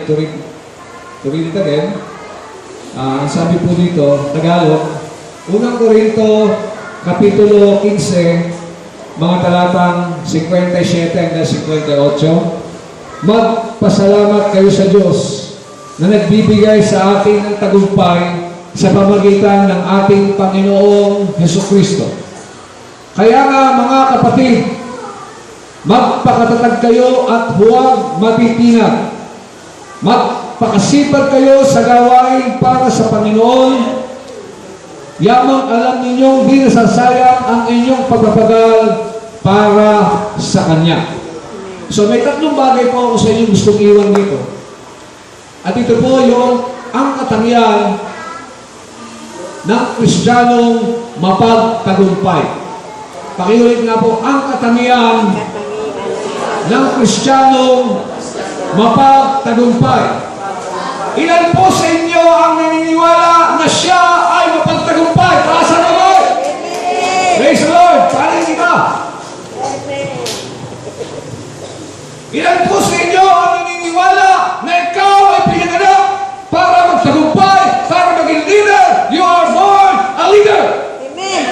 To read it again. Sabi po dito, Tagalog, Unang Korinto, Kapitulo 15, mga talatang 57 hanggang 58. Magpasalamat kayo sa Diyos na nagbibigay sa atin ng tagumpay sa pamagitan ng ating Panginoong Hesukristo. Kaya nga mga kapatid, magpakatatag kayo at huwag matitinag. Magpakasipag kayo sa gawain para sa Panginoon. Yamang alam ninyong di nasasayang ang inyong pagpapagal para sa Kanya. So may tatlong bagay po ako sa inyo gustong iwan dito. At ito po yung ang katangian ng Kristiyanong mapagtagumpay. Pakiulit nga po, ang katangian ng Kristiyanong mapagtagumpay. Ilan po sa inyo ang naniniwala na siya ay mapagtagumpay? Taas ang kamay! Praise the Lord! Paling iba! Ilan po sa inyo ang naniniwala na ikaw ay pinanganak para magtagumpay, para maging leader? You are born a leader! Amen!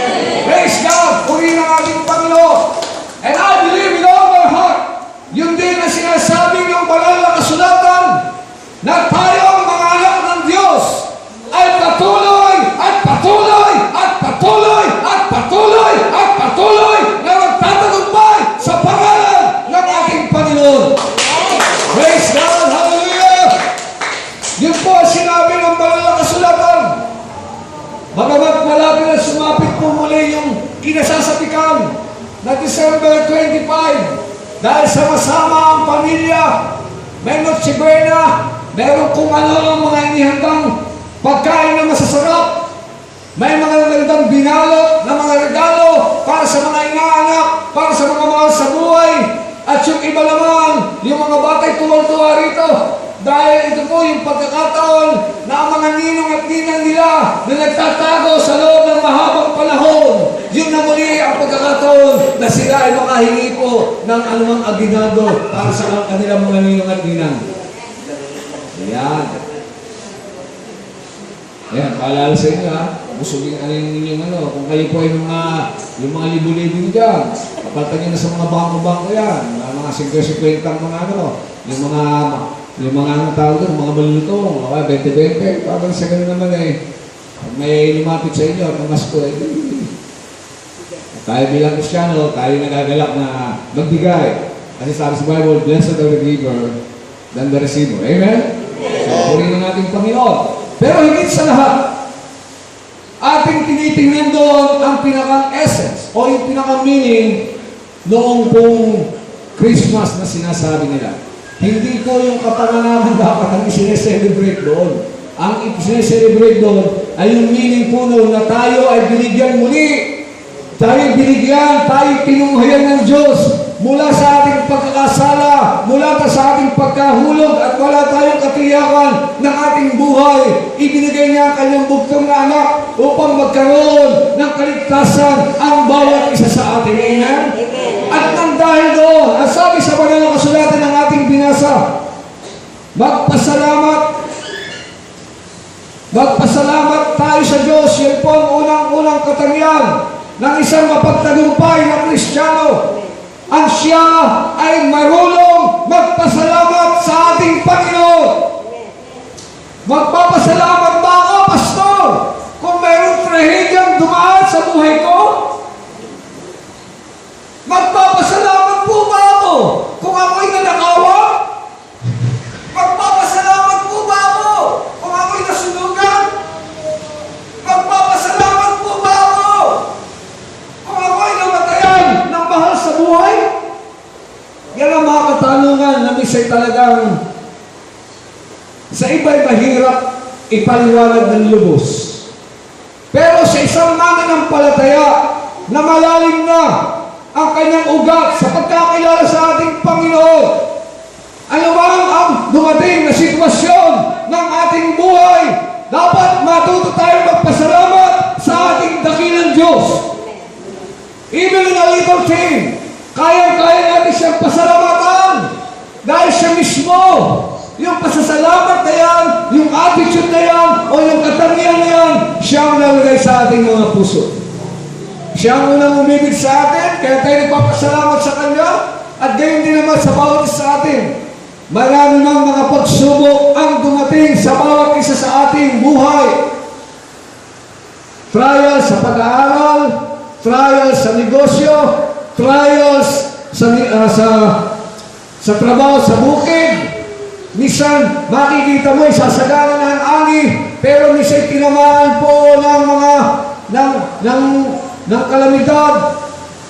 Praise God! Purihin ang ating Panginoon! And I believe with all my heart, yun din na sinasabi ng banal na kasulatan na tayong mga anak ng Diyos ay patuloy at patuloy at patuloy at patuloy at patuloy na magtatagumpay sa pangalan ng ating Panginoon. Praise God! Hallelujah! Yun po ang sinabi ng banal na kasulatan. Bagamat malapit na sumapit po muli yung kinasasapikan na December 25, dahil sama-sama ang pamilya, may Noche Buena, meron kung ano mga inihandang pagkain na masasarap, may mga nagandang binalot na mga regalo para sa mga inaanak, para sa mga mahal sa buhay, at yung iba naman, yung mga batay tuwal-tuwa rito, dahil ito po yung pagkakataon na ang mga ninong at ninang nila na nagtatago sa loob ng mahabang panahon, yun na muli ang pagkakataon na sila ay makahingi po ng anumang aginado para sa kanilang mga ninong at ninang. Ayan. Ayan, paalala sa inyo ha. Busugin ano yung inyong ano. Kung kayo po ay yung mga libo-libo dyan, kapaltan nyo na sa mga bangko-bangko yan. Mga 50-50 mga ano. Yung mga ano tawag doon, mga malulutong, mga 20-20. Parang sa ganun naman eh. Pag may lumapit sa inyo at namasko eh. Tayo bilang Kristiyano, tayo nagagalak na magbigay. Kasi sabi sa Bible, blessed are the giver than the receiver. Amen? So, purihin ang ating Panginoon. Pero higit sa lahat, ating tinitingnan doon ang pinaka-essence o yung pinaka-meaning noong pong Christmas na sinasabi nila. Hindi po yung kapanganakan dapat ang isineselebrate doon. Ang isineselebrate doon ay yung meaning po noon na tayo ay binigyan muli. Tayo binigyan, tayo tinunghayan ng Diyos mula sa ating pagkakasala, mula sa ating pagkahulog at wala tayong katiyakan ng ating buhay. Ibinigay niya ang kanyang bugtong na anak upang magkaroon ng kaligtasan ang bawat isa sa atin. Amen? At nang dahil doon, ang sabi sa banal na kasulatan ng ating binasa, magpasalamat tayo sa Diyos. Yan po ang unang-unang katangian ng isang mapagtagumpay na Kristiyano. Ang siya ay marunong magpasalamat sa ating Panginoon. Magpapasalamat ba ako, Pastor, kung mayroong trahedyang dumaan sa buhay ko? Magpapasalamat po ba ako kung ako'y nanakawa? Magpapasalamat po ba ako kung ako'y nasunugan? Magpapasalamat po ba ako kung ako'y namatayan ng mahal sa buhay? Yan ang mga katanungan na misa'y talagang sa iba'y mahirap ipaliwanag ng lubos. Pero sa isang mananampalataya na malalim na ang kanyang ugat sa pagkakilala sa ating Panginoon, ano man ang dumating na sitwasyon ng ating buhay, dapat matuto tayong magpasalamat sa ating dakilang Diyos. Even in a little thing, kaya natin siyang pasalamatan dahil siya mismo yung pasasalamat na yan, yung attitude na yan, o yung katangian na yan, siya ang nalagay sa ating mga puso. Siya ang unang umibig sa atin, kaya tayo nagpapasalamat sa Kanya, at gayon din naman sa bawat isa sa atin. Marami ng mga pagsubok ang dumating sa bawat isa sa ating buhay. Trials sa pag-aaral, trials sa negosyo, trials sa trabaho sa bukid. Minsan, makikita mo, sasagana na ang ani, pero minsan tinamaan po ng kalamidad.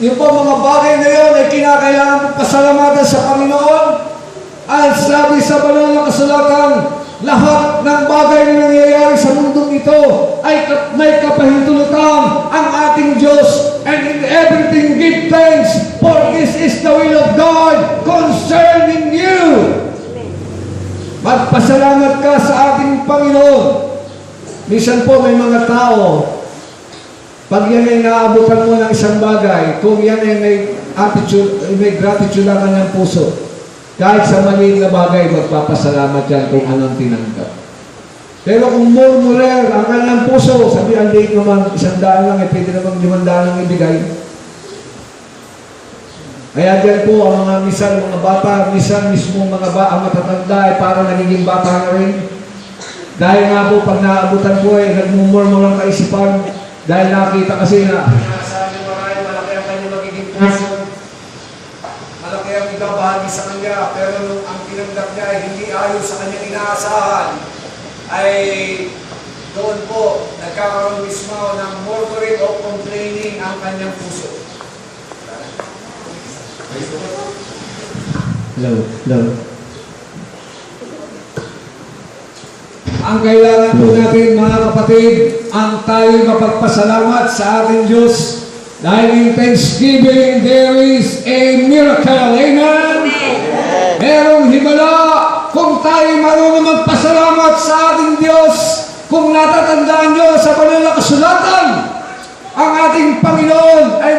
Yung po mga bagay na yun ay kinakailangan po pasalamatan sa Panginoon. At sabi sa banal na kasulatan, lahat ng bagay na nangyayari sa mundong ito ay may kapahintulutan ang ating Diyos. And in everything give thanks, for this is the will of God concerning you. Magpasalamat ka sa ating Panginoon. Minsan po may mga tao, pag yan ay naabutan mo ng isang bagay, kung yan ay may attitude, may gratitude ang kanyang puso, kahit sa maliit na bagay, magpapasalamat yan kung anong tinanggap. Pero kung murmurer ang kanyang puso, sabi, ang liit naman, 100 lang, pwede naman 500 lang ibigay. Kaya dyan po, ang mga misan, mga bata, misan mismo mga ang matatanda, ay parang nagiging bata na rin. Dahil nga po, pag naabutan po, nagmumurmur ang kaisipan, dahil nakita kasi na, sabi marami, malaki ang kanyang magiging puso. Malaki ang ibabahagi sa kanya, pero nung ang tinanggap niya ay hindi ayon sa kanyang inaasahan, ay doon po, nagkakaroon mismo ng murmuring o complaining ang kanyang puso. Hello. Ang kailangan po natin, mga kapatid, ang tayo mapagpasalamat sa ating Diyos. Dahil in Thanksgiving, there is a miracle. Amen? Merong himala kung tayo marunong magpasalamat sa ating Diyos. Kung natatandaan nyo sa banal na kasulatan, ang ating Panginoon ay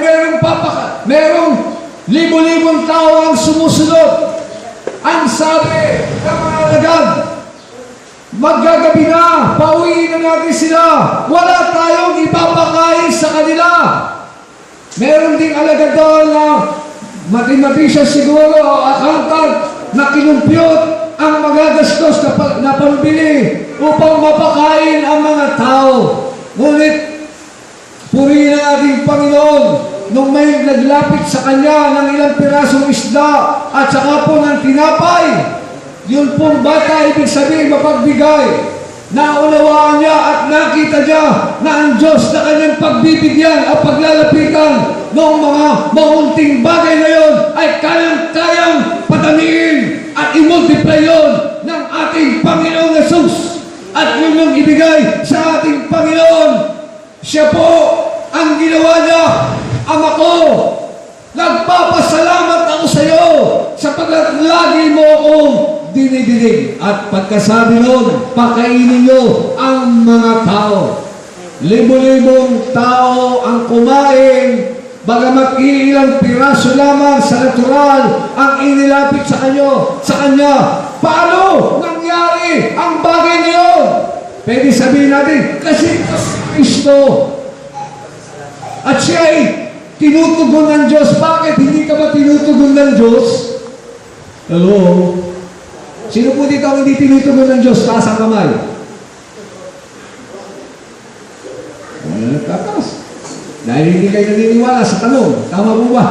merong libo-libong tao ang sumusunod. Ang sabi ng mga alagad, maggagabi na, pauwiin na natin sila. Wala tayong ipapakain sa kanila. Meron ding alagad doon na mathematician siguro o accountant na kinumpyot ang magagastos na pambili upang mapakain ang mga tao. Ngunit, purihin ang ating Panginoon nung may naglapit sa Kanya ng ilang pirasong isda at saka po ng tinapay. Yun pong bata, ibig sabihin mapagbigay. Naunawaan niya at nakita niya na ang Diyos na kanyang pagbibigyan o paglalapitan ng mga maunting bagay na yon ay kayang padamiin at i-multiply yon ng ating Panginoong Jesus. At yun yung ibigay sa ating Panginoon. Siya po ang ginawa niya. Ama ko, nagpapasalamat ako sa iyo sapagkat lagi mo akong dinidinig. At pagkasabi nun, pakainin niyo ang mga tao. Libo-libong tao ang kumain, bagamat ilang piraso lamang sa natural ang inilapit sa kanya. Paano nangyari ang bagay niyon? Pwede sabihin natin, kasi Kristo. At siya ay tinutugon ng Diyos. Bakit hindi ka ba tinutugon ng Diyos? Hello? Sino po dito ang hindi tinutugon ng Diyos? Taas ang kamay. Tatas. Dahil hindi kayo naniniwala sa tanong. Tama po ba?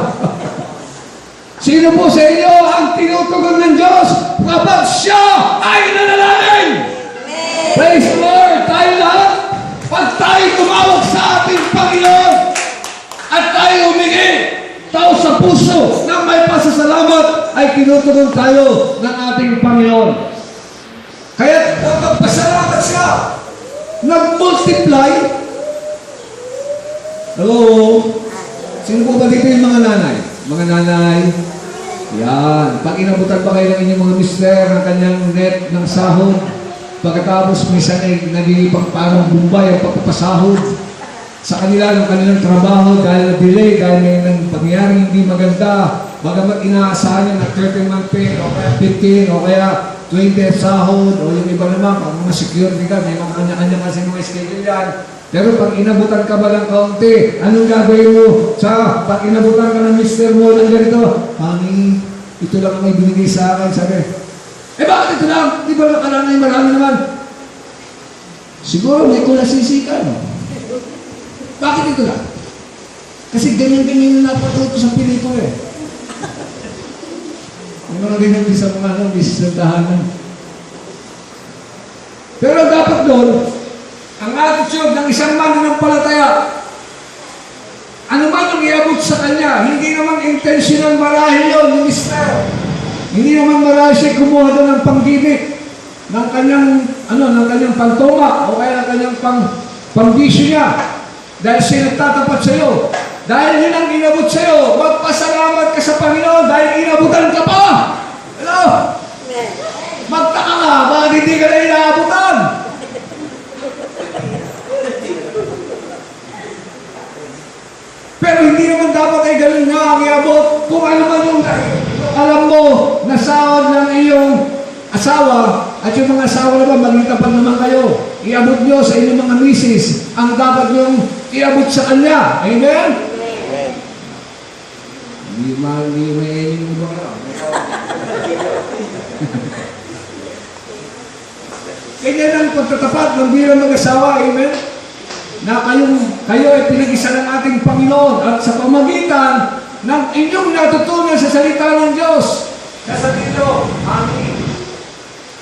Sino po sa inyo ang tinutugon ng Diyos kapag siya ay nanalangin? Praise the Lord! Tayo lahat, pag tayo tumawag sa ating Panginoon at tayo humingi, tao sa puso na may pasasalamat, ay tinutugon tayo ng ating Panginoon. Kaya magpasalamat siya, nag-multiply. Hello? Sino po ba dito yung mga nanay? Mga nanay? Yan. Pag inabutan pa kayo ng inyong mga mister ng kanyang net ng sahod, pagkatapos minsan ay nagigipang parang bumbay ang pagpapasahod sa kanila ng kanilang trabaho dahil na-delay, dahil may nang pangyayari hindi maganda, bagamat inaasahan niya na 30 month pay o kaya 15 o kaya 20th sahod, o yung iba naman, pag mga security ka, may mga kanya-kanya kasi mga schedule yan. Pero pag inabutan ka ba ng kaunti, anong gagawin mo? Pag inabutan ka ng mister mo ng ganito, Honey, ito lang ang ibinigay sa akin, sabi. Bakit ito lang? Di ba nakaraan ay marami naman? Siguro may kulasisikan. Bakit ito lang? Kasi ganyan-ganyan na napatuto sa Pilipo eh. May mga ganyan din sa mga bisis ng tahanan. Pero dapat doon, ang attitude ng isang mananampalataya, ano man ang iabot sa kanya, hindi naman intentional marahil yun, yung mister. Hindi naman marahil siya kumuha doon ng panggimik, ng kanyang, ng kanyang pantoma, o kaya ng kanyang pambisyo niya. Dahil siya nagtatapat sa iyo. Dahil yun ang inabot sa iyo, magpasalamat ka sa Panginoon dahil inabutan ka pa. Hello? Magtaka ka, bakit hindi ka na inaabutan? Pero hindi naman dapat ay ganun nga ang iabot. Kung ano man yung alam mo na sahod ng iyong asawa, at yung mga asawa naman, maging tapat naman kayo. Iabot nyo sa inyong mga misis ang dapat nyong iabot sa kanya. Amen? Hindi may mo ba? Ganyan ang pagtatapat ng bilang mag-asawa. Amen? Na kayo ay pinag-isa ng ating Panginoon at sa pamagitan ng inyong natutunan sa salita ng Diyos. Kasabihin nyo, Amen.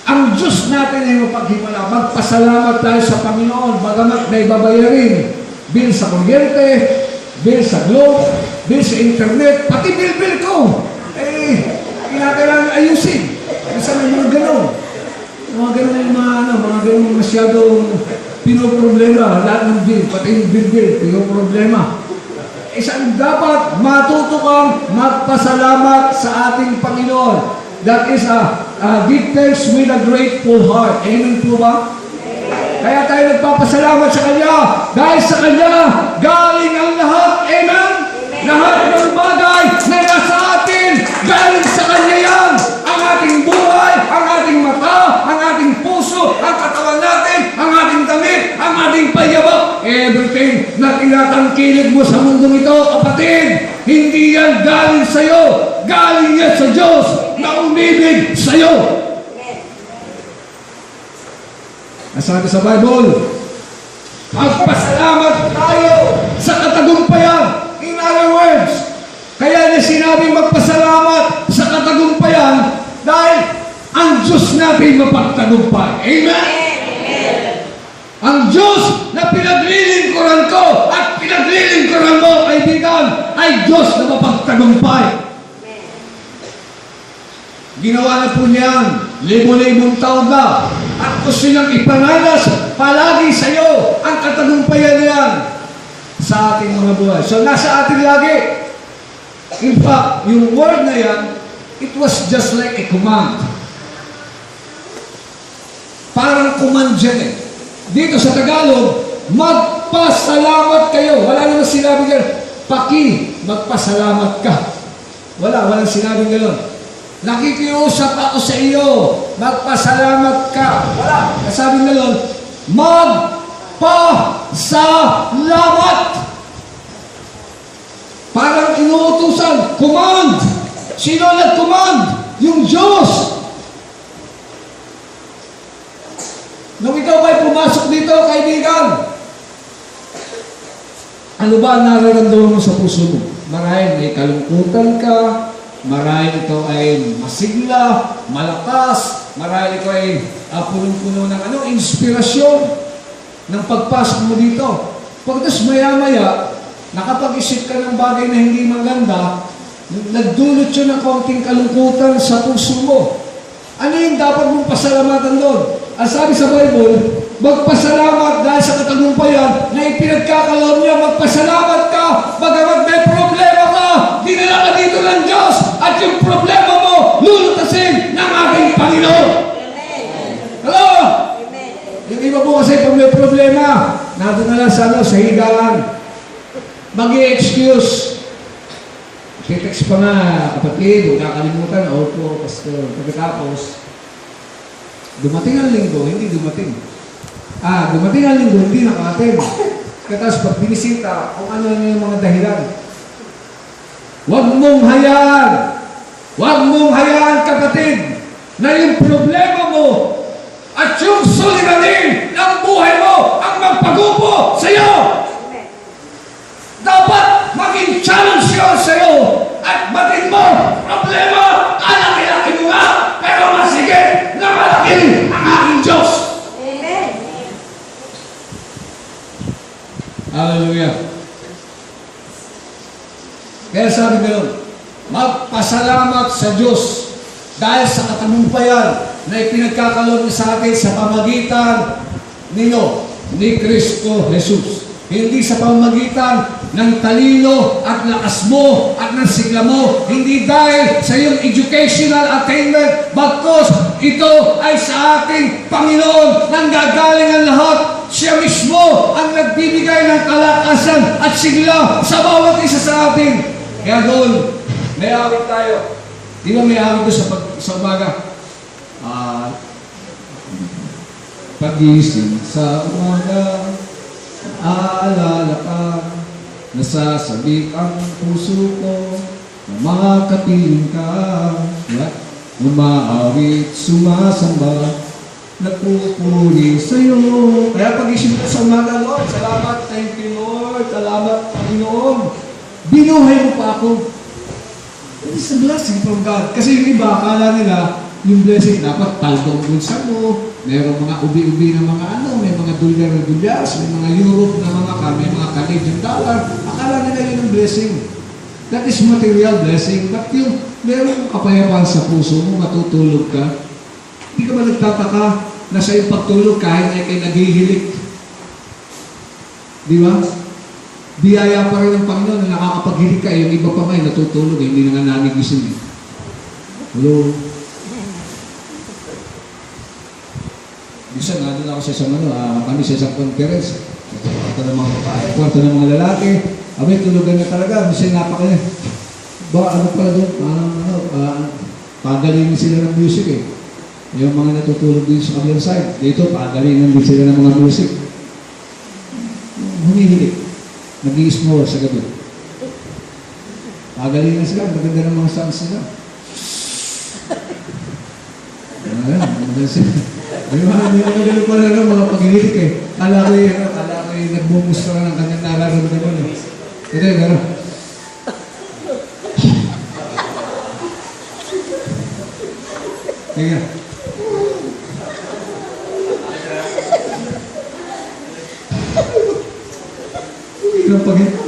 Ang Diyos natin ay mapaghimala. Magpasalamat tayo sa Panginoon. Bagamat na ibabayarin. Bill sa kuryente, bill sa globe, bill sa internet, pati bill ko. Kinakailangan ayusin. Kasi may mga gano'n. Mga gano'n yung mga gano'n masyadong pinoproblema. Lahat ng bill, pati yung bill, pinoproblema. Isang dapat matuto kang magpasalamat sa ating Panginoon. That is give thanks with a grateful heart. Amen po ba? Kaya tayo nagpapasalamat sa Kanya. Dahil sa Kanya, galing ang lahat. Amen? Lahat ng bagay na nasa atin, galing sa Kanya yan. Ang ating buhay, ang ating mata, ang ating puso, ang katawan natin, ang ating damit, ang ating payabak. Everything na tinatangkilig mo sa mundong ito, kapatid, hindi yan galing sa'yo. Galing yan sa Diyos na umibig sa'yo. Nasabi sa Bible, magpasalamat tayo sa katagumpayan. In other words, kaya niya sinabing magpasalamat sa katagumpayan dahil ang Diyos natin mapagtagumpay. Amen? Amen. Ang Diyos na pinaglilingkuran ko at pinaglilingkuran mo, kaibigan, ay Diyos na mapagtagumpay. Ginawa na po niyan, libo-libong taon na. At gusto niyang ipanalas palagi sa iyo ang katagumpayan niyan sa ating mga buhay. So, nasa atin lagi. In fact, yung word na yan, it was just like a command. Parang command dyan eh. Dito sa Tagalog, magpasalamat kayo. Wala naman sinabi gano'n, magpasalamat ka. Walang sinabi gano'n. Nakikiusap ako sa iyo, magpasalamat ka. Wala. Kasabi na nun, magpasalamat. Parang inuutusan, command. Sino nag-command? Yung Diyos. Nung ikaw ba'y pumasok dito, kaibigan, ano ba ang nararamdaman mo sa puso mo? Marahil may kalungkutan ka, marahil ito ay masigla, malakas, marahil ito ay punong-puno ng inspirasyon ng pagpasok mo dito. Pagkas maya-maya, nakapag-isip ka ng bagay na hindi maganda, nagdulot yun ng konting kalungkutan sa puso mo. Ano yung dapat mong pasalamatan doon? Ang sabi sa Bible, magpasalamat dahil sa katagumpayan na ipinagkakaloon niya, magpasalamat ka, bagamat may problema ka, dinala ka dito ng Diyos, at yung problema mo, lulutasin ng ating Panginoon. Amen. Hello? Amen. Yung iba po kasi pag may problema, nato na lang sa higaan, mag-i-excuse. Text pa nga, kapatid, huwag kakalimutan, opo, pastor. Pagkatapos, Dumating ang linggo, hindi dumating. Dumating ang linggo, hindi naka-attend. Tapos pag binisita, kung ano yung mga dahilan. Huwag mong hayaan, kapatid, na yung problema mo at yung suliranin ng buhay mo ang magpagupo sa iyo. Dapat maging challenge yun sa iyo at batin mo, problema, kalaki-laki mo nga, pero masigit na malaki ang aking Diyos. Amen. Hallelujah. Kaya sabi ko, magpasalamat sa Diyos dahil sa katagumpayan na ipinagkakaloon niya sa atin sa pamagitan ninyo, ni Kristo Jesus. Hindi sa pamamagitan ng talino at lakas mo at ng sigla mo. Hindi dahil sa iyong educational attainment, bagkus ito ay sa ating Panginoon nang gagaling ang lahat. Siya mismo ang nagbibigay ng kalakasan at sigla sa bawat isa sa atin. Kaya doon, may awit tayo. Di ba may awit doon sa umaga? Pagising sa umaga, aalala ka, nasasabik ang puso ko, na makapiling ka, umaawit, sumasamba, nagpupuri sa'yo. Kaya pag-isip ko sa umaga, Lord, salamat, thank you, Lord, salamat, Panginoon. Binuhay mo pa ako. It is a blessing from God. Kasi yung iba, akala nila, yung blessing, dapat talbong bulsa mo, mayroong mga ubi-ubi na mga may mga dolyar na dolyars, may mga Europe na mga may mga Canadian dollar. Akala nila yun ang blessing. That is material blessing. But yung mayroong kapayapaan sa puso mo, matutulog ka. Hindi ka ba nagtataka na sa iyong pagtulog kahit ay kayo naghihilik? Di ba? Biyaya pa rin ng Panginoon na nakakapaghilik ka. Yung iba pa may natutulog, hindi na nga nanigising. Hello? Bisa nga doon ako sa isang kami sa isang conference. Kwarto ng mga lalaki. Abay, tulugan na talaga. Bisa napaka ano pala doon? Pagalingan sila ng music eh. Yung mga natutulog din sa kabilang side. Dito, pagalingan din sila ng mga music. Humihilig. Nag-i-snore sa gabi. Pagalingan sila. Maganda ng mga songs nila. Maganda sila. May mga ganun pala ng mga pag-ihilik eh. Kala ko yung nagbumustra ng kanyang nararamdaman eh. Ito yung gano'n. Kaya. Hindi lang pag-ihilik.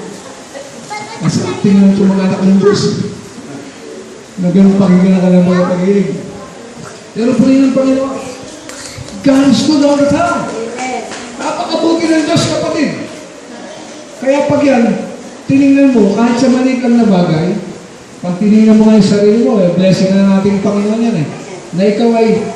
Kasi tingnan ito mga anak ng Diyos. Na ganun pakinggan ka ng mga pag-ihilik. Pero po rin ng Panginoon. God is good all the time. Amen. Napakabuti ng Diyos, kapatid. Kaya pag yan, tinignan mo, kahit sa maliit lang na bagay, pag tinignan mo nga yung sarili mo, blessing na ng ating Panginoon yan eh. Na ikaw ay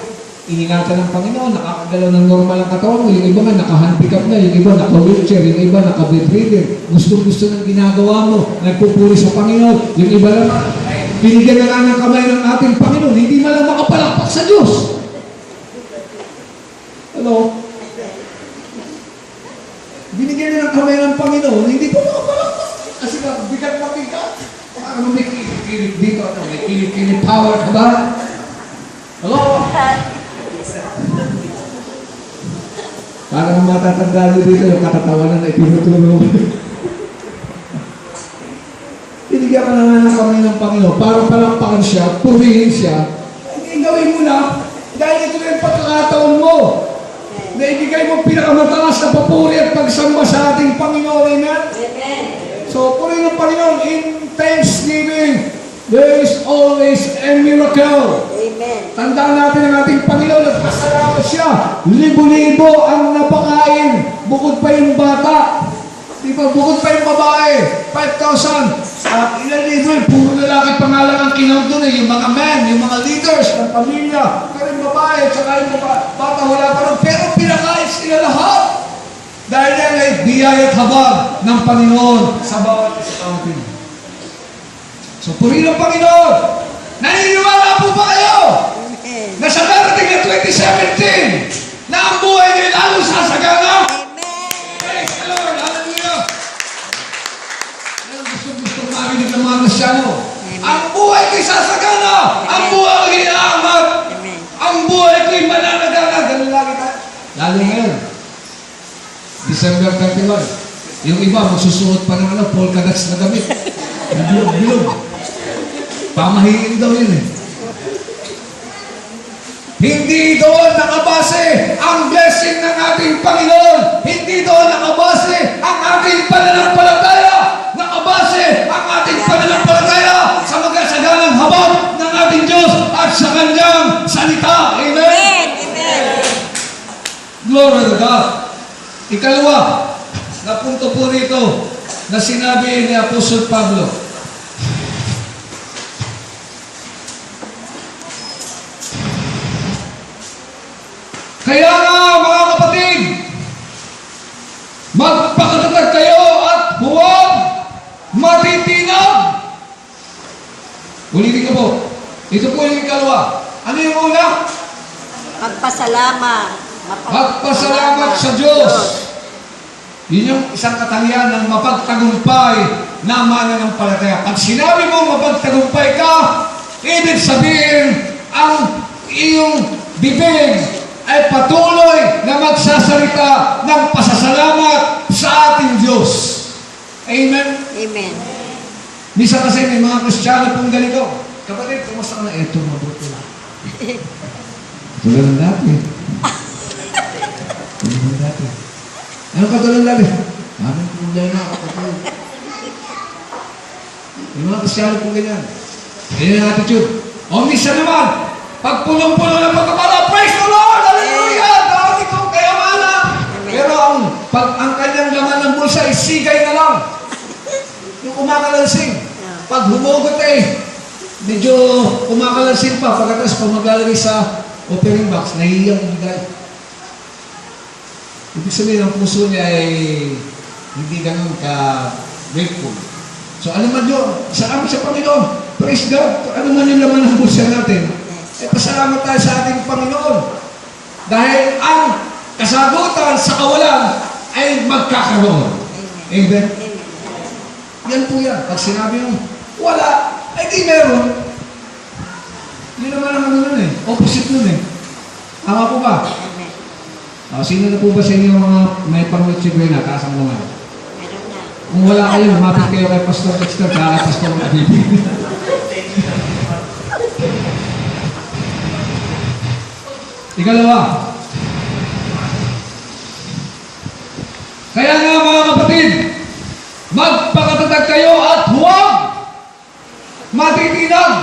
iningatan ng Panginoon, nakakagalaw ng normal ang katawan mo, yung iba nga naka-handicap na, yung iba naka-wheelchair, yung iba naka-bedridden, gusto-gusto ng ginagawa mo, nagpupuri sa Panginoon, yung iba naman, binigyan na nga ng kamay ng ating Panginoon, hindi man lang makapalakpak sa Diyos. Hello? Binigyan na ng kamay ng Panginoon, hindi pa makapalakpak. Kasi bigat na bigat. Parang may kilit dito, may kilit power ka ba? Hello? Parang matatanda dito yung katatawanan na itinutulong. Binigyan ka naman ng kamay ng Panginoon para palakpakan siya, purihin siya. Hindi gawin mo na dahil ito na yung pagkakataon mo. Naibigay mo pinakamataas na papuri at pagsamba sa ating Panginoon. Amen? Amen. So, puri ng Panginoon, in thanksgiving, there is always a miracle. Amen. Tandaan natin ang ating Panginoon at pasalamat siya. Libo-libo ang napakain. Bukod pa yung bata. Diba? Bukod pa yung babae. 5,000. At ilan libo, puro lalaki pangalan ang kinawag doon eh. Yung mga men, yung mga leaders ng pamilya. Pero yung babae, tsaka yung bata wala pa rin. Pero pinakain sila lahat. Dahil yan ay biyaya at habag ng Panginoon sa bawat isa natin. So, puri ng Panginoon. Naniniwala po ba kayo? Amen. Na na sa darating na 2017, na ang buhay niyo lalo sasagana. Praise the Lord. Hallelujah. Gusto marinig ng mga Kristyano. Ang buhay ko'y sasagana. Ang buhay ko'y inaangat. Ang buhay ko'y mananagana. Ganun lagi tayo. Lalo ngayon. December 31. Yung iba, magsusuot pa ng polka dots na damit. Bilog-bilog. Pamahiin daw yun eh. Hindi doon nakabase ang blessing ng ating Panginoon. Hindi doon nakabase ang ating pananampalataya. Nakabase ang ating pananampalataya sa magasaganang habag ng ating Diyos at sa Kanyang salita. Amen? Amen. Glory to God. Ikalawa, na punto po rito na sinabi ni Apostol Pablo. Kaya nga mga kapatid, magpakatatag kayo at huwag matitinag. Ulitin ko po. Ito po yung ikalawa. Ano yung una? Magpasalamat. Magpasalamat sa Diyos. Yun yung isang katangian ng mapagtagumpay na mananampalataya. Pag sinabi mo mapagtagumpay ka, ibig sabihin ang iyong bibig ay patuloy na magsasalita ng pasasalamat sa ating Diyos. Amen? Amen. Misa kasi may mga Kristiyano pong ganito. Kapatid, kumusta ka na? Eto, mabuti lang. Tulad ng dati. Tulad ng dati. Ano ka tulad natin? Maraming problema kapatid. Yung mga Kristiyano pong ganyan. Ganyan ang attitude. O misa naman, pag pulong-pulo na pagkakala, praise the Lord! Hallelujah! Dami kong kayamanan! Pero ang kanyang laman ng bulsa ay sigay na lang. Yung kumakalansing. Pag humugot medyo kumakalansing pa. Pagkatapos pag maglalagay sa offering box, nahihiyang ibigay. Ibig sabihin, ang puso niya ay hindi ganun ka-grateful. So, alam mo Diyos, salamat sa Panginoon. Praise God. Ano man yung laman ng bulsa natin, pasalamat tayo sa ating Panginoon. Dahil ang kasagutan sa kawalan ay magkakaroon. Amen? Yan po yan. Pag sinabi mo, wala, ay di meron. Yun naman ang ano nun opposite nun Tama po ba? Sino na po ba sa inyo mga may pang-witchibay na taas ang naman? Meron na. Kung wala kayo, lumapit kayo kay Pastor Dexter kaya kay Pastor Abibi. Ikalawa. Kaya nga mga kapatid, magpakatatag kayo at huwag matitinag.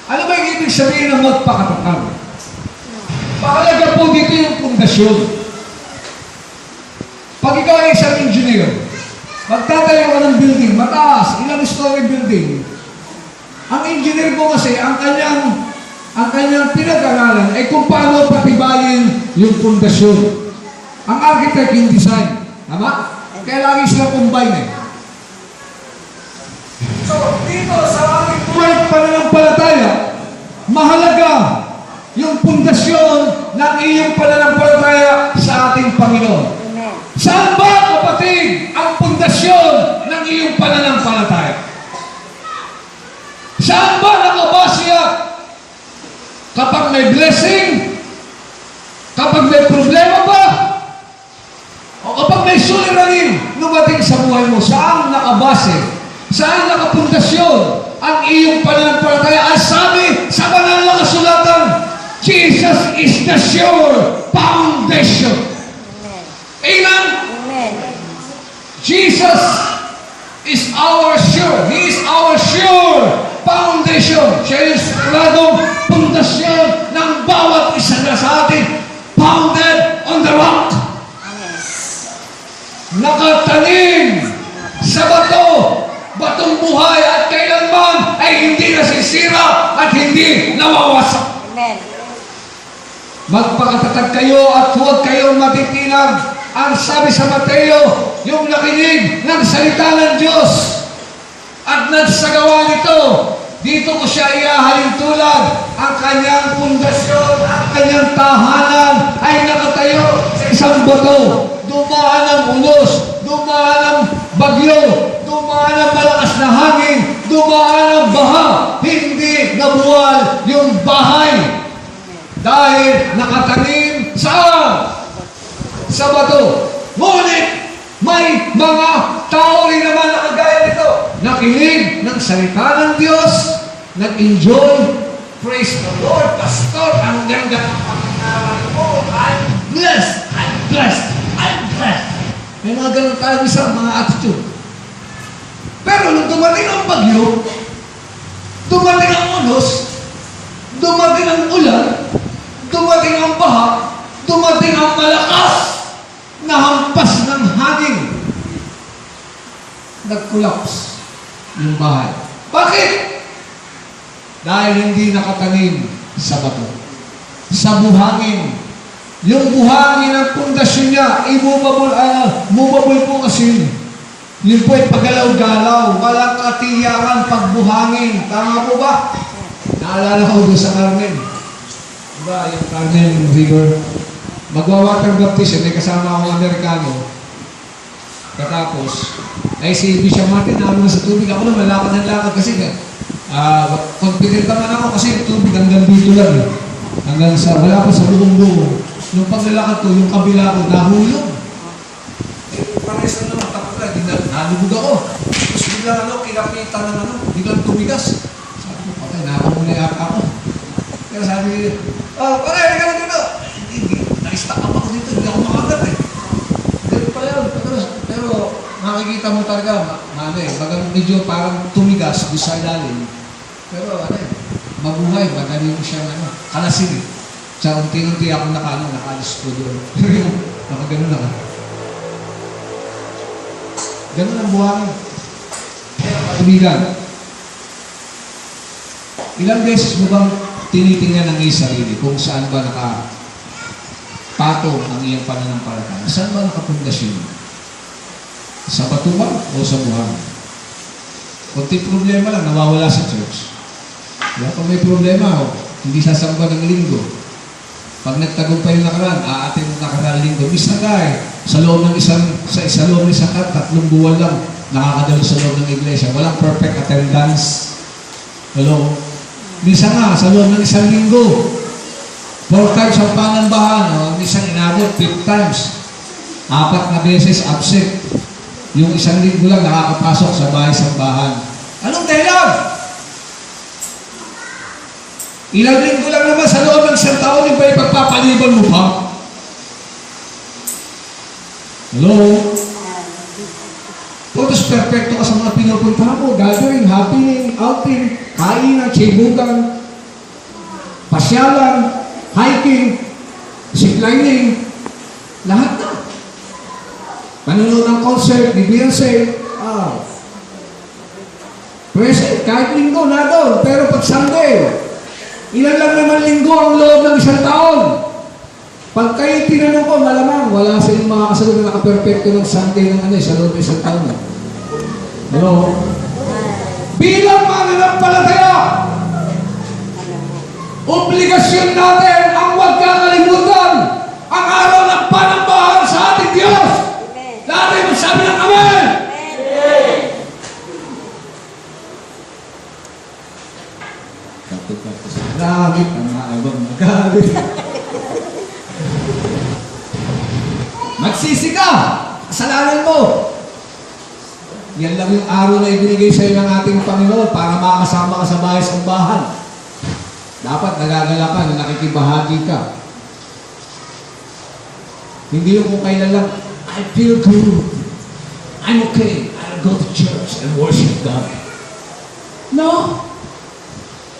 Ano ba yung ibig sabihin ng magpakatatag? Pakalaga po dito yung pundasyon. Pag ikaw ay isang engineer, magtatayo ka ng building, mataas, ilang story building. Ang engineer mo kasi, ang kanyang pinag-aralan ay kung paano patibayin yung pundasyon. Ang architect yung design. Tama? Kaya lagi sila combine So, dito sa ating buhay pananampalataya, mahalaga yung pundasyon ng iyong pananampalataya sa ating Panginoon. Amen. Saan ba, kapatid, ang pundasyon ng iyong pananampalataya? Saan ba nakabase yan? Kapag may blessing? Kapag may problema ba? O kapag may suliranin lumating sa buhay mo, saan nakabase? Saan nakapundasyon ang iyong pananampalataya? Ang sabi sa banal na kasulatan, Jesus is the sure foundation. Amen? Amen. Jesus is our sure. He is our sure foundation. Siya yung siguradong pundasyon ng bawat isa na sa atin. Founded on the rock. Yes. Nakatanim sa bato. Batong buhay at kailanman ay hindi nasisira at hindi nawawasak. Amen. Magpakatatag kayo at huwag kayong matitinag. Ang sabi sa Mateo, yung nakinig ng salita ng Diyos at nagsagawa nito, Dito ko siya ihahalin tulad. Ang kanyang pundasyon, ang kanyang tahanan ay nakatayo sa isang bato. Dumaan ang unos, dumaan ang bagyo, dumaan ang malakas na hangin, dumaan ang baha. Hindi nabuwal yung bahay. Dahil nakatanim saan? Sa bato. Ngunit may mga tao rin naman na kagaya nito. Nakinig ng salita ng Diyos, nag-enjoy. Praise the Lord, Pastor. Ang ganda ng pangaralan mo. I'm blessed. I'm blessed. I'm blessed. May mga ganun tayo isang mga attitude. Pero nung dumating ang bagyo, dumating ang unos, dumating ang ulan, dumating ang baha, dumating ang malakas na hampas ng hangin. Nag-collapse yung bahay. Bakit? Dahil hindi nakatanim sa bato. Sa buhangin. Yung buhangin ng pundasyon niya, movable po kasi. Yun po ay pagalaw-galaw. Walang katiyakan pagbuhangin. Tama po ba? Naalala ko doon sa Carmen. Diba, yung Carmen River. Magwa-water baptism, may kasama akong Amerikano. Katapos, ay si Bishop Martin, namin na sa tubig. Ako naman, lakad ng lakad kasi confident naman ako kasi yung tubig hanggang dito lang eh. Hanggang sa, wala pa sa bubong-bubong. Nung paglalakad ko, yung kabila ko, nahulog. Eh, pares na naman, tapos na, nalubog ako. Tapos biglang kinapitan ng biglang tumigas. Sabi ko, patay, nakakamuli ako. Pero sabi niya, pare, ka na dito. Hindi, na-stack up ako dito, hindi ako makagat eh. Ganun pala yun. Pero makikita mo talaga, bagang medyo parang tumigas doon sa ilalim. Pero mabuhay, madali mo siya kalasin eh. Sa unti-unti ako nakalis ko doon. Nakaganon na ka. Ganun ang buhangin. Tumigan. Ilang beses mo bang tinitingnan ang iyong sarili kung saan ba patong ang iyong pananampalataya? Saan ba nakapundasyon? Sa bato ba o sa buhangin? Kunting problema lang, nawawala sa church. Kaya kung may problema, hindi sasamba ng linggo. Pag nagtagumpay yung nakaraan, aatin ng nakaraan linggo. Misa sa loob ng sa loob ng isang 3 buwan lang, nakakadalo sa loob ng iglesia. Walang perfect attendance. Hello? Misa sa loob ng isang linggo. 4 times ang panambahan, minsan inabot 5 times. 4 na beses absent. Yung isang linggo lang nakakapasok sa bahay-sambahan. Anong dahilan? Ilang linggo lang naman sa loob ng isang taon, yung ba ipagpapaliban mo pa? Hello? Todos perfecto ka sa mga pinupunta mo. Gathering, happening, outing, kainan, chibugan, pasyalan, hiking, ziplining, lahat na. Panunood ng concert, ni Beyonce, present, kahit linggo na doon, pero pag Sunday, ilan lang naman linggo ang loob ng isang taon. Pag kayo tinanong ko, malamang, wala sa inyong mga kasagot na nakaperfecto ng Sunday ng sa loob ng isang taon. Hello? Bilang mananampalataya, obligasyon natin ang huwag kakalimutan ang araw ng panambahan sa ating Diyos. Lahat ay magsabi ng Amen! Gamit ang mga ibang magalit. Magsisi ka! Kasalanan mo! Yan lang yung araw na ibinigay sa iyo ng ating Panginoon para makasama ka sa bahay-sambahan. Dapat nagagala ka na nakikibahagi ka. Hindi yung kung kailan lang, I feel good. I'm okay. I'll go to church and worship God. No!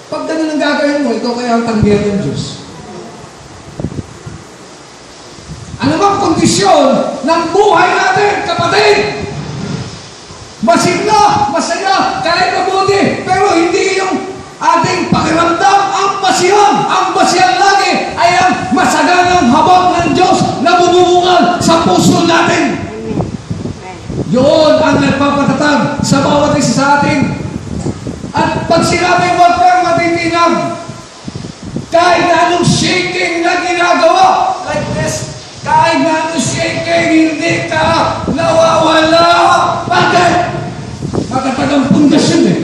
Pag ganun ang gagawin mo, ikaw kaya ang tanggihan ng Diyos. Ano bang kondisyon ng buhay natin, kapatid? Masigla, masaya, kahit mabuti, pero hindi yung ating pakiramdam ang basihan. Ang basihan lagi ay ang masaganang habag ng Diyos na bubungan sa puso natin. Yun ang nagpapatatag sa bawat isa sa atin. At Pag sinabi huwag kang matitinag, kahit na anong shaking na ginagawa, like this, kahit na anong shaking, hindi ka nawawala. Bakit? Makatagang pundasyon eh.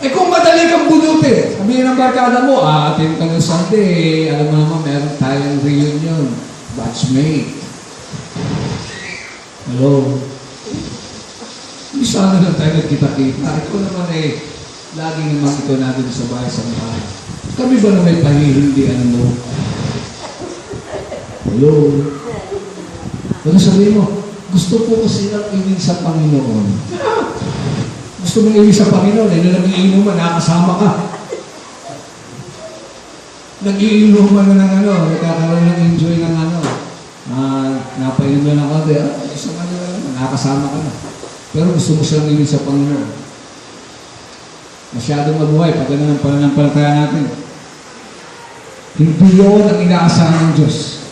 Eh kung madali kang bunutin, sabihin ng barkada mo, atin ka ng Sunday, alam mo naman, meron tayong reunion, batchmate. Hello? Hindi sana lang tayo nagkita-kita. Ito naman eh, lagi naman ito natin sa bahay sa bahay. Kami ba na may pahihindihan mo? Hello? Ano sabihin mo? Gusto ko kasi lang iwin sa Panginoon. Gusto mong iwin sa Panginoon, eh, na nag-iinuman, nakakasama ka. Nag-iinuman na ng ano, nagkakaroon ng enjoy ng ano. Napainom na ng konti, isang ano na naman, nakakasama ka na. Pero gusto mo silang iwin sa Panginoon. Masyadong mabuhay, pag ano ng pananampalataya natin. Hindi yun ang inaasahan ng Diyos.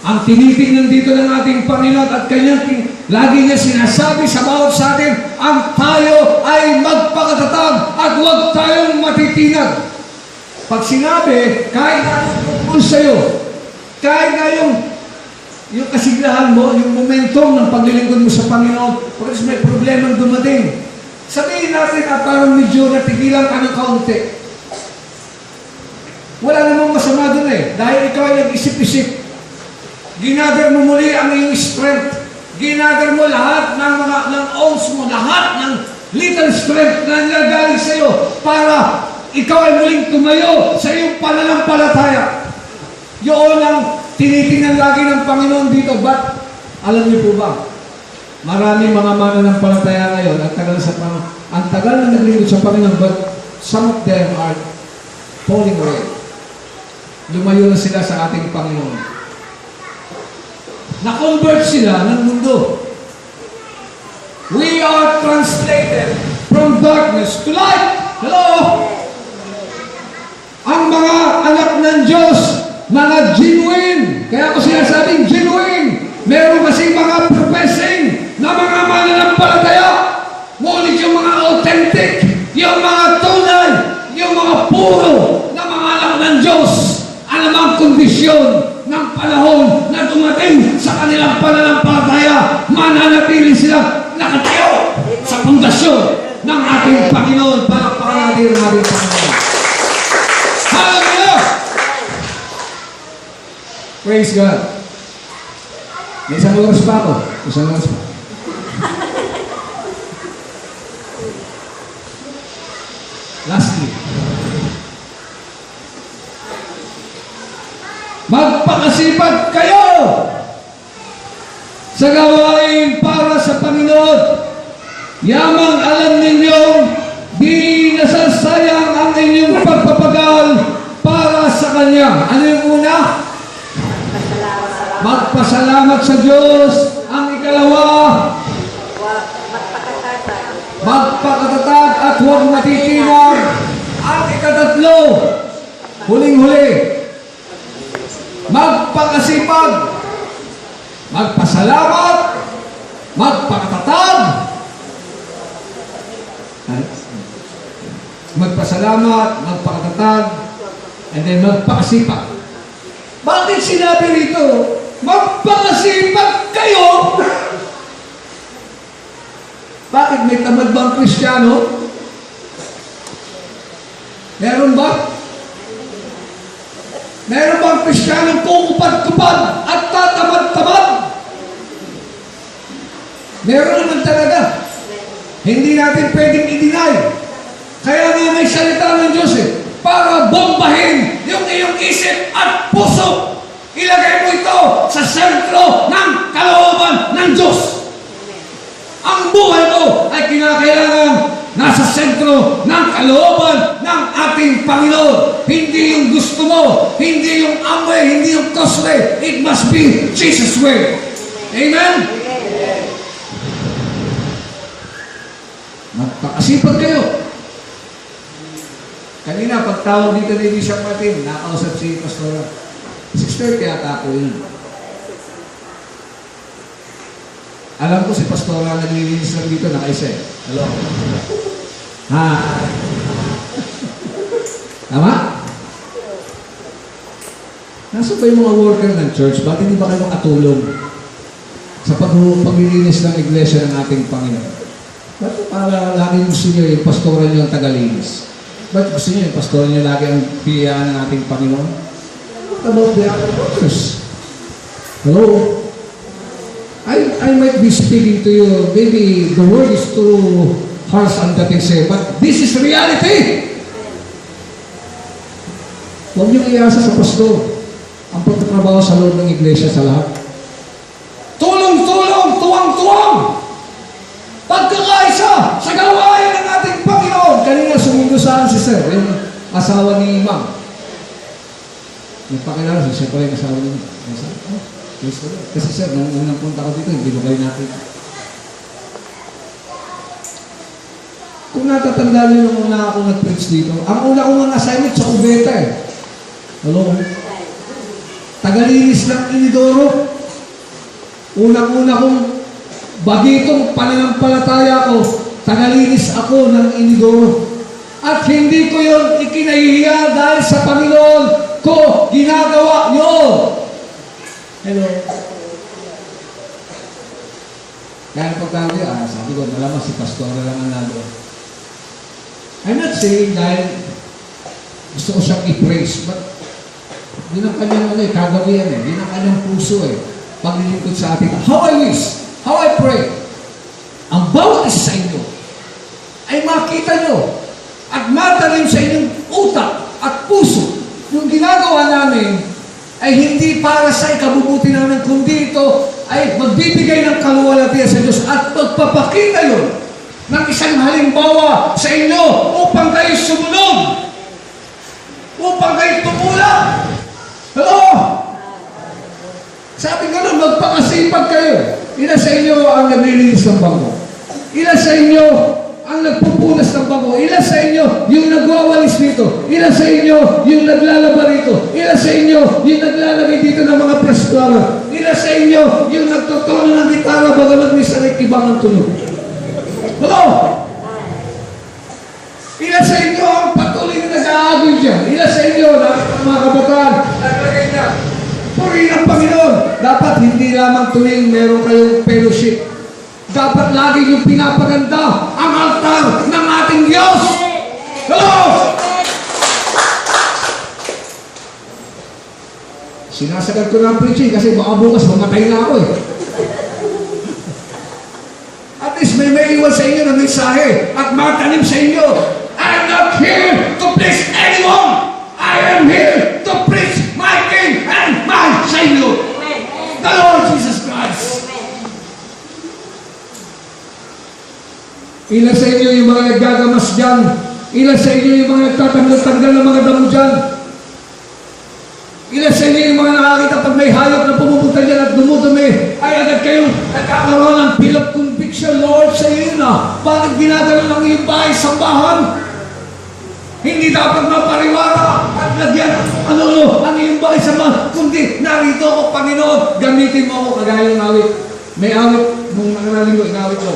Ang tinitingnan dito ng ating Panginoon at kanyang lagi niya sinasabi sa bawat sa atin, ang tayo ay magpakatatag at huwag tayong matitinag. Pag sinabi, kahit na anong tungkol sa'yo, kahit na yung kasiglahan mo, yung momentum ng paglilingkod mo sa Panginoon, pagkas may problemang dumating, sabihin natin at parang medyo natigilan ka ng kaunti. Wala namang masama doon eh, dahil ikaw ay nag-isip-isip. Ginather mo muli ang iyong strength. Ginather mo lahat ng ounce mo, lahat ng little strength na nagaling sa iyo para ikaw ay muling tumayo sa iyong pananampalataya. Yun ang tinitingnan lagi ng Panginoon dito. But, alam niyo po ba, maraming mga mananampalataya ngayon, ang tagal na naglingkod sa Panginoon, but some of them are falling away. Lumayo na sila sa ating Panginoon. Na-convert sila ng mundo. We are translated from darkness to light. Hello? Ang mga anak ng Diyos, mga genuine. Kaya ko sinasabing genuine. Meron kasi mga professing na mga mananampalataya. Ngunit yung mga authentic, yung mga tunay, yung mga puro na mga anak ng Diyos, anumang kondisyon ng panahon na dumating sa kanilang pananampalataya, mananatili silang nakatayo sa pundasyon ng ating Panginoon. Palakpakan natin ang ating Panginoon. Hallelujah! Praise God. May isang oras pa ako. Isang oras pa. Lastly, magpakasipag kayo sa gawain para sa Panginoon. Yamang alam ninyong di nasasayang ang inyong pagpapagal para sa Kanya. Ano yung una? Magpasalamat sa Diyos. Ang ikalawa, magpakatatag at huwag matitinag. Ang ikatatlo, huling-huli, magpakasipag, magpasalamat, magpakatatag, magpakatatag, and then magpakasipag. Bakit sinabi rito, magpakasipag kayo? Bakit may tamad ba ang Kristiyano? Meron ba? Meron ba ang Kristiyano kukupad-kupad at tatamad-tamad? Meron naman talaga. Hindi natin pwedeng i-deny. Kaya nga may salita ng Diyos para bombahin yung iyong isip at puso. Ilagay mo ito sa sentro ng kalooban ng Diyos. Ang buhay mo ay kinakailangan nasa sentro ng kalooban ng ating Panginoon. Hindi yung gusto mo, hindi yung amway, hindi yung cosplay. It must be Jesus' way. Amen? Magpakasipag kayo. Kanina, pagtawag dito ni Bishop Martin, nakausap si Pastora. 6:30 yata ako yun. Alam ko si Pastora naglilinis lang dito, nakaisa eh. Hello? Ha? Tama? Nasa ba yung mga worker ng church? Bakit hindi ba kayo makatulong sa paglilinis ng iglesia ng ating Panginoon? Bakit para lagi gusto nyo yung pastoran nyo ang tagalinis? Bakit gusto nyo yung pastoran nyo lagi ang piyaan ng ating Panginoon? What about the other workers? Hello? I might be speaking to you, maybe the word is too harsh on that thing say, but this is reality! Huwag niyong iasa sa pastor ang pagtatrabaho sa loob ng iglesia sa lahat. Tulong-tulong, tuwang-tuwang! Pagkakaisa sa gawain ng ating Panginoon. Kanina sumundo saan si Sir, yung asawa ni Ma'am. Nagpakilala siya pala yung asawa ni Ma'am. Kasi Sir, nung unang punta ko dito, hindi ba kayo natin? Kung natatandaan niyo nung una ako nag-preach dito, ang una kong assignment sa Cubeta eh. Hello? Tagalinis ng inidoro. Unang-una kong bagitong pananampalataya ko, tagalinis ako ng inidoro. At hindi ko yon ikinahihiya dahil sa Panginoon ko ginagawa yun. Hello? Kaya pagkakali, sabi ko, malamang si Pastora lang ang nagawa. I'm not saying dahil gusto ko siyang i-praise, but yun ang kanyang kagawian yun ang kanyang puso paglilingkod sa atin. How I wish, how I pray, ang bawat isa sa inyo ay makita nyo at matalim sa inyong utak at puso yung ginagawa namin ay hindi para sa ikabubuti namin, kundi ito ay magbibigay ng kaluwalhatian sa Diyos at magpapakita yun ng isang halimbawa sa inyo upang kayo sumunod, upang kayo tumulak. Hello? Sabi ko nun, magpakasipag kayo. Ilan sa inyo ang naglilinis ng bangko? Ilan sa inyo ang nagpupunas ng bangko? Ilan sa inyo yung nagwawalis dito? Ilan sa inyo yung naglalaba rito? Ilan sa inyo yung naglalagay dito ng mga press flower? Ilan sa inyo yung nagtotono ng gitara bagamat may salikibang ang tunog? Hello? Ilan sa inyo ang patuloy na nag-aagol dyan? Ilan sa inyo na mga kabataan naglagay na? Purihin ang Panginoon. Dapat hindi lamang tuwing meron kayong fellowship. Dapat lagi yung pinapaganda ang altar ng ating Diyos. Hello? Sinasagad ko na ang preaching kasi baka bukas mamatay na ako At least may iwan sa inyo na mensahe at matanim sa inyo. I'm not here to please anyone. I am here to preach my King and my Savior, the Lord Jesus Christ. Ilan sa inyo yung mga naggagamas dyan? Ilan sa inyo yung mga nagtatanggal-tanggal ng mga damo dyan? Ilan sa inyo yung mga nakakita pag may hayop na pumupunta dyan at dumudumi, ay agad kayong nagkakaroon ng feel of conviction, Lord, sa iyo na. Bakit ginagano ng iyong bahay sambahan? Hindi dapat mapariwara at lagyan ang iyong bahay sambahan, kundi narito ako, Panginoon, gamitin mo ako kagaya ng awit. May awit, nung nakaraling ko, inawit ko.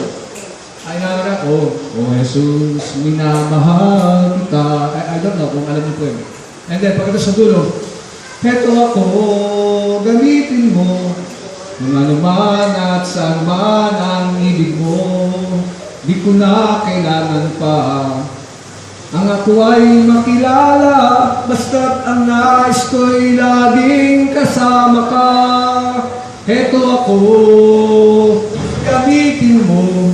Ay nawit ako, oh Jesus, minamahal kita. I don't know kung alam niyo po yun. And then, pagkata sa dulo, heto ako, gamitin mo, kung ano man at saan man ang ibig mo, di ko na kailangan pa. Ang ako ay makilala, basta't ang nais ko'y laging kasama ka. Heto ako, gamitin mo,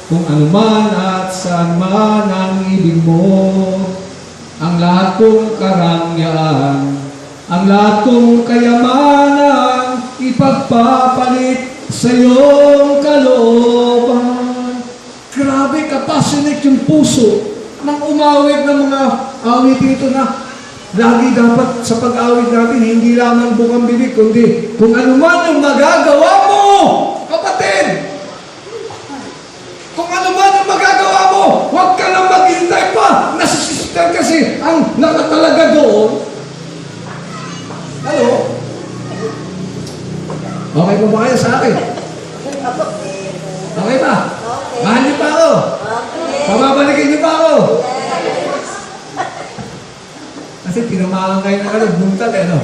kung ano man at saan man ang ibig mo. Ang lahat kong karangyaan, ang lahat kong kayamanan, ipagpapalit sa iyong kalooban. Grabe, kapassionate yung puso nang umawit ng mga awit ito na lagi dapat sa pag-awit natin, hindi lamang bukang bibig, kundi kung ano man yung magagawa mo, kapatid. Kung ano man ang magagawa mo, huwag ka lang maghintay pa. Nasisister kasi ang nakatalaga doon. Hello? Okay po ba kayo sa akin? Okay ba? Mahal niyo pa ako? Pababalikin niyo pa ako? tinamaan kayo ng buntag, ano?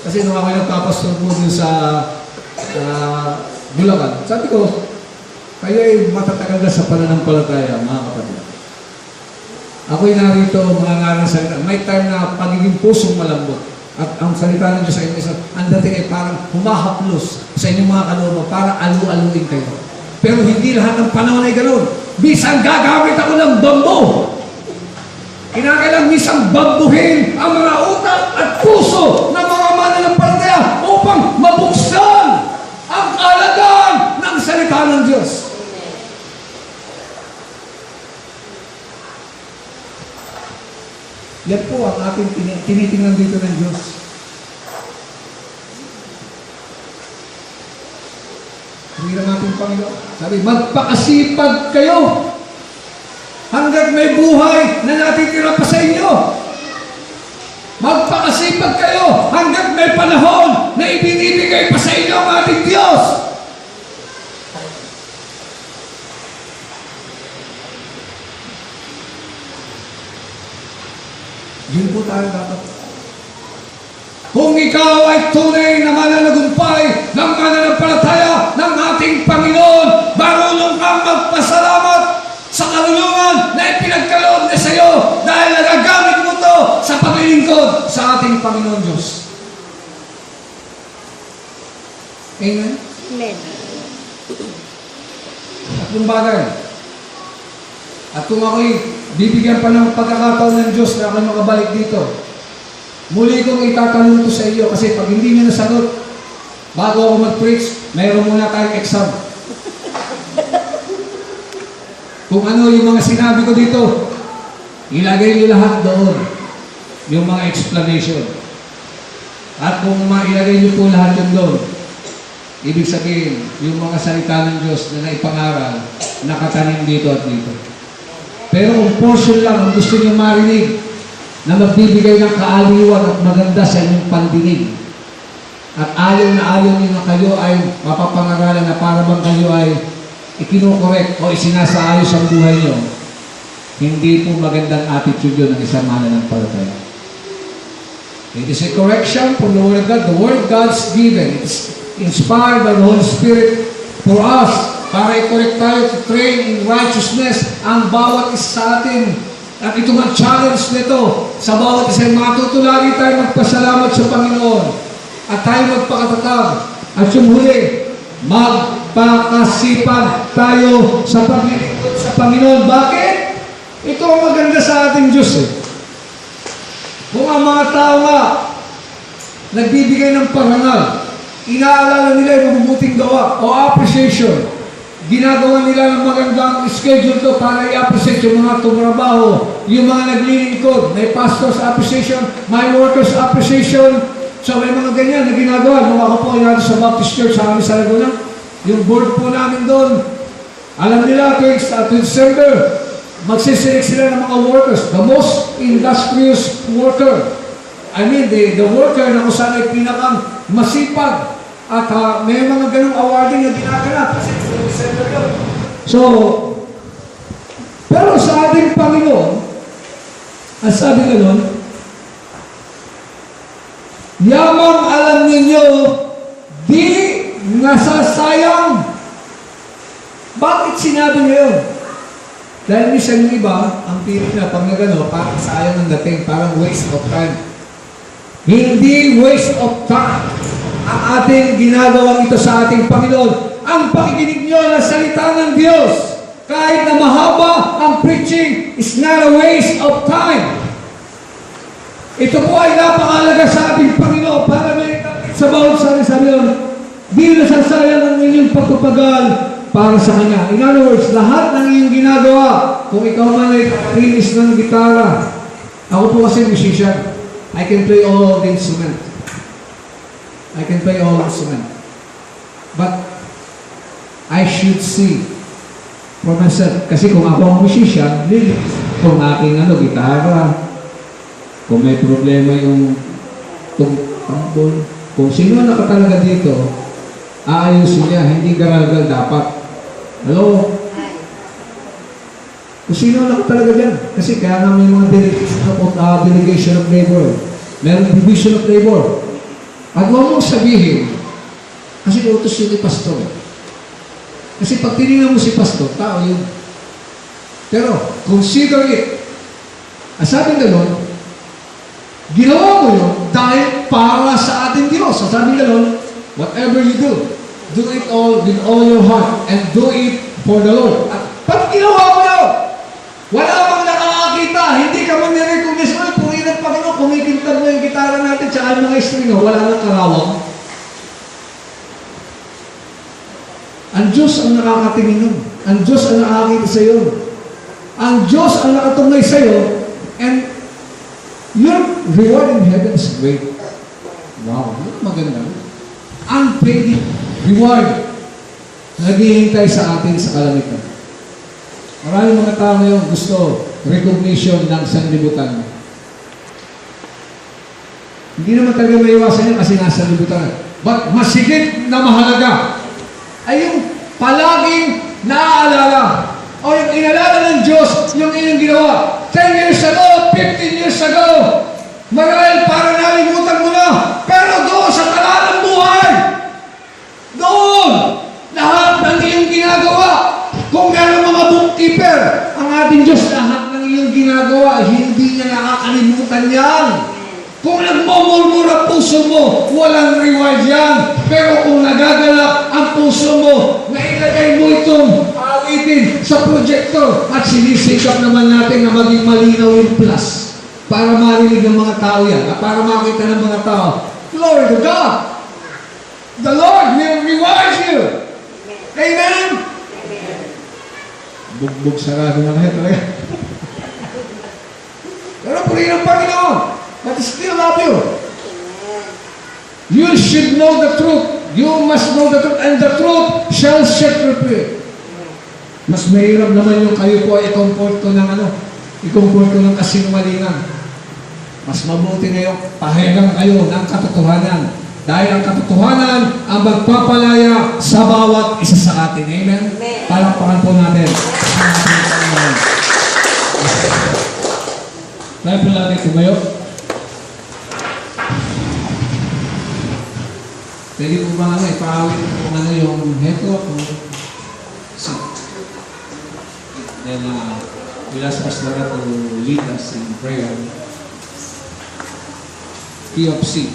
Kasi nung ako nagpapastor po dun sa Bulacan, sabi ko, kayo ay matatagal na sa pananampalataya, mga kapatid. Ako'y narito, mga ngalang salita. May time na pagiging pusong malambot. At ang salita ng Diyos sa inyo, ang dating ay parang humahaplos sa inyong mga kalooban, parang alu-aluin kayo. Pero hindi lahat ng panahon ay ganoon. Bisan gagamit ako ng bambo. Kinakailang misang bambuhin ang mga utak at puso ng mga mananampalataya upang mabuksan ang kaalagaan ng salita ng Diyos. Yan po ang ating tinitingnan dito ng Diyos. Hindi ng ating Panginoon. Sabi, magpakasipag kayo hanggat may buhay na natitira pa sa inyo. Magpakasipag kayo hanggat may panahon na ibinibigay pa sa inyo ang ating Diyos. Yun po tayo dapat. Kung ikaw ay tunay na mananagumpay ng mananampalataya ng ating Panginoon, marunong kang magpasalamat sa kalulungan na ipinagkaloob na sa iyo dahil nagagamit mo to sa paglilingkod sa ating Panginoon Diyos. Amen? Amen. At yung bagay, at kung ako'y bibigyan pa ng pagkakataon ng Diyos na ako'y makabalik dito, muli kong itatanong ito sa iyo kasi pag hindi nyo nasagot, bago ako mag-preach, mayroon muna tayong exam. Kung ano yung mga sinabi ko dito, ilagay nyo lahat doon, yung mga explanation. At kung mailagay nyo po lahat yun doon, ibig sabihin, yung mga salita ng Diyos na naipangaral, nakatanim dito at dito. Pero kung portion lang ang gusto nyo marinig, na magbibigay ng kaaliwan at maganda sa inyong pandinig, at ayaw na ayaw nyo na kayo ay mapapangaralan na para bang kayo ay ikinukorek o isinasaayos ang buhay nyo, hindi po magandang attitude yun ng isang mananampalataya. It is a correction from the Word of God. The Word of God's given. It's inspired by the Holy Spirit for us para i-correct tayo to train in righteousness ang bawat isa sa atin. At ito ang challenge nito sa bawat isa. Matutulagi tayo magpasalamat sa Panginoon at tayo magpakatatag. At yung huli, magpakasipan tayo sa paglilingkod sa Panginoon. Bakit? Ito ang maganda sa ating Diyos eh. Kung ang mga tao nga nagbibigay ng parangal, inaalala nila yung mabubuting gawa o appreciation, ginagawa nila ng magandang schedule to para i-appreciate yung mga tumrabaho, yung mga naglilingkod, may pastor's appreciation, may workers appreciation. So may mga ganyan na ginagawa. Nung ako po ay sa Baptist Church sa amin sa Laguna, yung board po namin doon, alam nila, to December, magsiselect sila ng mga workers, the most industrious worker. I mean, the worker na kung saan ay pinakang masipag. At may mga ganong awarding na dinaganap kasi sa December yun. So, pero sa ating Panginoon, ang sabi nga nun, yamang alam ninyo, di nasasayang. Bakit sinabi niyo yun? Dahil minsan yung iba, ang pilit na pag nagano, parang sayang ng dating, parang waste of time. Hindi waste of time ang ating ginagawang ito sa ating Panginoon. Ang pakikinig nyo na salita ng Diyos, kahit na mahaba ang preaching, is not a waste of time. Ito po ay napakalaga sa ating Panginoon para may sa bawat sabi yun, di nasasayang ang inyong pagpapagal para sa Kanya. In other words, lahat ng iyong ginagawa, kung ikaw man ay rinis ng gitara, ako po kasi musician, I can play all the instrument. I can play all instrument. But I should see for myself. Kasi kung ako ang musician, kung aking gitara, kung may problema yung tambol, kung sino nakatalaga dito, aayusin niya, hindi garagal dapat. Hello? Kung sino lang talaga dyan. Kasi kaya nga may mga delegation of labor. Meron division of labor. At huwag mong sabihin, kasi utos yun ni pastor. Kasi pag tinignan mo si pastor, tao yun. Pero, consider it. Sabi nga nun, ginawa mo yun dahil para sa ating Diyos. Sabi nga nun, whatever you do it all with all your heart and do it for the Lord. At pag ginawa mo yun, wala bang nakakakita, hindi ka man nirecognize mo, puri ng Panginoon, kumikintab mo yung gitara natin, tsaka yung mga string, wala nang karawang. Ang Diyos ang nakakatingin nun. Ang Diyos ang nakakita sa iyo. Ang Diyos ang nakatungay sa iyo, and your reward in heaven is great. Wow, maganda. Unpaid reward na naghihintay sa atin sa kalamitan. Maraming mga tao ngayon gusto recognition ng sanlibutan. Hindi naman talaga maiwasan yan kasi nasa sanlibutan. But masigit na mahalaga ay yung palaging naaalala o yung inalala ng Diyos yung inyong ginawa. 10 years ago, 15 years ago, marahil para nalimutan mo na, pero doon sa talanang buhay, doon, lahat ng iyong ginagawa, kung meron mga bookkeeper, ang ating Diyos, lahat ng iyong ginagawa, hindi niya nakakalimutan yan. Kung nagmumulmul ang puso mo, walang reward yan. Pero kung nagagalak ang puso mo, nailagay mo itong awitin sa projector at sinisikap naman natin na maging malinaw yung plus para marinig ng mga tao yan at para makita ng mga tao, glory to God! The Lord will reward you! Amen? Bugbog sarado na kayo talaga. Pero puri ng Panginoon, but still love you. You should know the truth. You must know the truth, and the truth shall set you free. Mas mahirap naman yung kayo po ay i-comfort ko ng kasinungalingan. Mas mabuti ngayon, pahayagan kayo ng katotohanan. Dahil ang katotohanan ang magpapalaya sa bawat isa sa atin. Amen? Palakpakan po natin. Tayo po natin tumayo. Pwede po ba ipaawit kung yung heto kung then we'll ask Pastor to lead us in prayer. Key of C.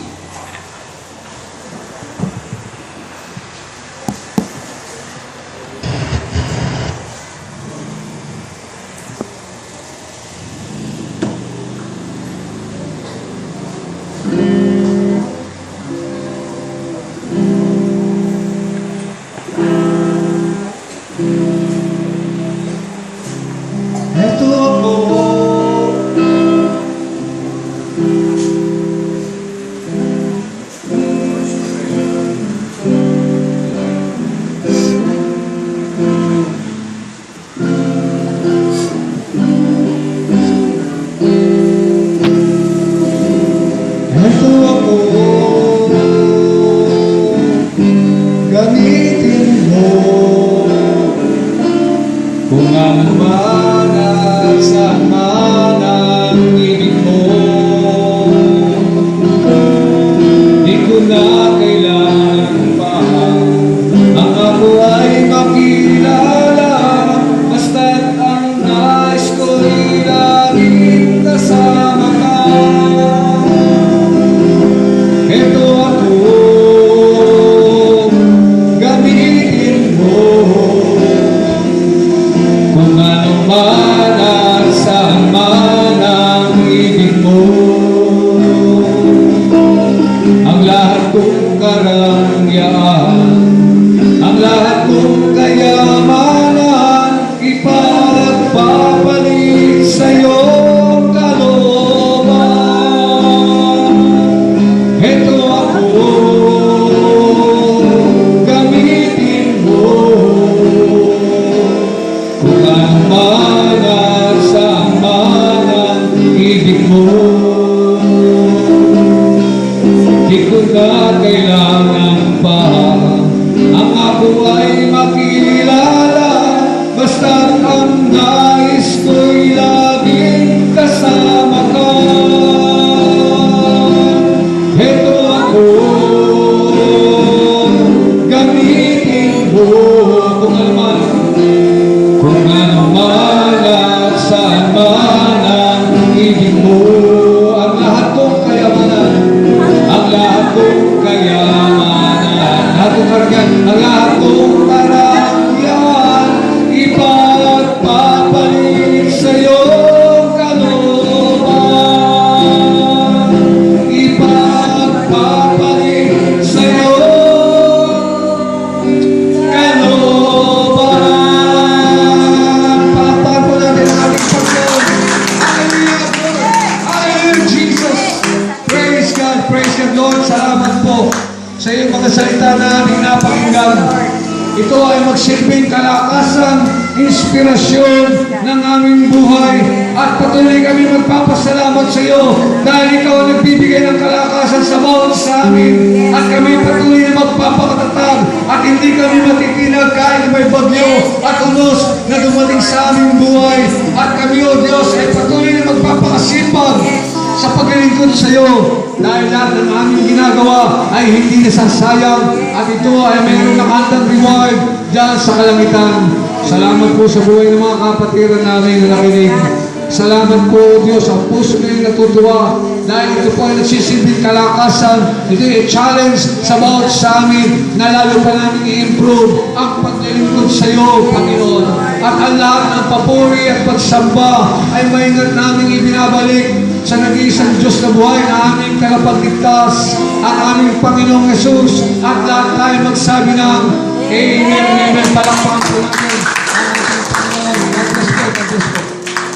Gamitin mo kung ano man at saan man ang ibig mo. Di ko na kailangan pa ang ako ay makilala, basta't ang nais ko'y laging kasama ka. Ito ako, gamitin mo kung ano man at saan man ang ibig mo. Ang lahat kong karangyaan, ang lahat kong kayamanan, ipagpapalit sa'yo kalooban. Ito ako, gamitin mo kung ano man at saan man ang ibig mo. Di ko na kailangan pa ang ako ay makilala, basta't ang nais ko atong kayamanan, atong kargan, ang atong karangyaan, ipagpapalit sa iyong kalooban, ipagpapalit sa iyong kalooban. Palakpakan po natin ang ating Panginoon. Hallelujah, Lord. Hallelujah, Jesus. Praise God, Lord. Salamat po sa iyong mga salita na aming napakinggan. Ito ay magsilbing kalakasan, inspirasyon ng aming buhay. At patuloy kami magpapasalamat sa iyo dahil ikaw ang nagbibigay ng kalakasan sa bawat sa amin. At kami patuloy na magpapakatatag at hindi kami matitinag kahit may bagyo at unos na dumating sa aming buhay. At kami, O Diyos, ay patuloy na magpapakasipag sa paglilingkod sa iyo dahil lahat ng aming ginagawa ay hindi nasasayang at ito ay mayroong nakandang reward dyan sa kalangitan. Salamat po sa buhay ng mga kapatiran namin na nakinig. Salamat po, Diyos, ang puso ngayon natutuwa dahil ito po ay nagsisilbing kalakasan. Ito ay challenge sa bawat sa amin na lalo pa namin i-improve ang paglilingkod sa iyo, Panginoon. At ang lahat ng papuri at pagsamba ay maingat namin ibinabalik sa nag-iisang Diyos na buhay na aming tagapagligtas, ang aming Panginoong Jesus, at lahat tayo magsabi ng Amen, Amen. Palakpakan po natin.